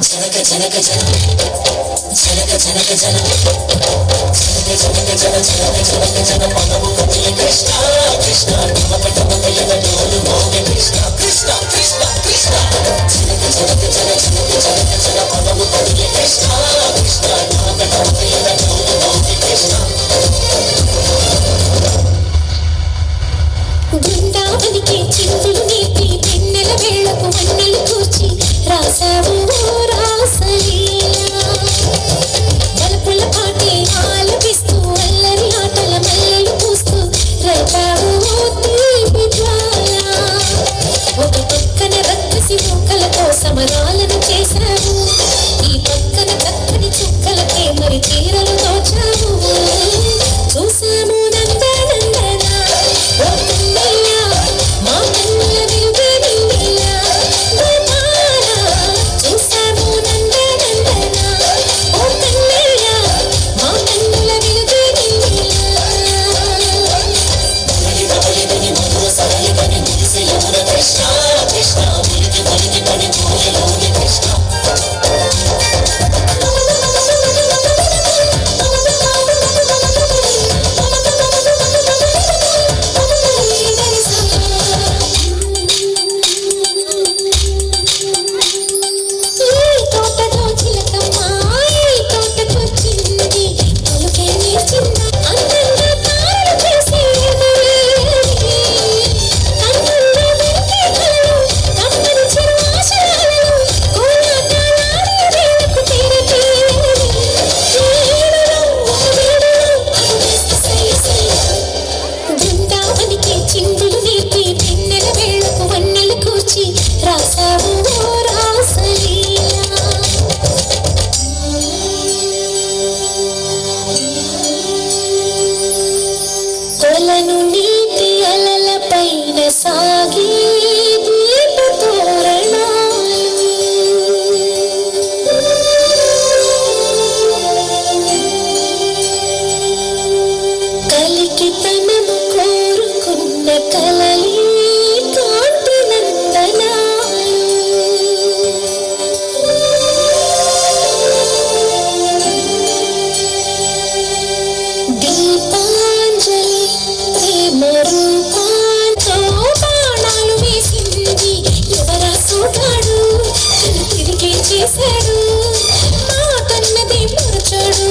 జనక జనక జన జనక జనక జన జనక జనక జన జనక జనక జన పదము కపిల కృష్ణ కృష్ణ నమపట మగయన డోలు మోగ కృష్ణ కృష్ణ కృష్ణ కృష్ణ జనక జనక జన జనక జనక జన పదము కపిల కృష్ణ కృష్ణ నమపట మగయన డోలు మోగ కృష్ణ బృందావనికి చిందులు నేర్పి వెన్నెల వేళకు వన్నెలు కూర్చి రాసావు రాసలీలా బలపుల పాటే ఆలపిస్తూ అల్లరి ఆటల మల్లెలు పూస్తూ రేపావు తీపి జ్వాల ఒక పక్కన రక్కసి మూకలతో సమరాలను చేశావు ఈ పక్కన చక్కని చుక్కలకే మరి చీరలు దోచావు చూసాము నందనందన ఓ కన్నయ్య మా కన్నుల వెలుగు నిన్నయ్య గోపాల చూసాము నందనందన ఓ కన్నయ్య మా కన్నుల వెలుగు నిన్నయ్య బలిదని మధుర సరళిదని ముగిసే యమున కృష్ణ కృష్ణ ములికి పలికి పడి దూయలోని కృష్ణ చిందులు నేర్పి వెన్నెల వేళకు వన్నెలు కూర్చి రాసావు రాసలీలా కొలను నీటి అలల పైన సాగి దీప తోరణాలు కలికి తనము కోరుకున్న కలలి కాంతి నందనాలు దీపాంజలి ప్రేమ రూపాంతో బాణాలు వేసింది ఎవరా సోగాడు తిరిగి చేశాడు మా కన్నది మరచాడు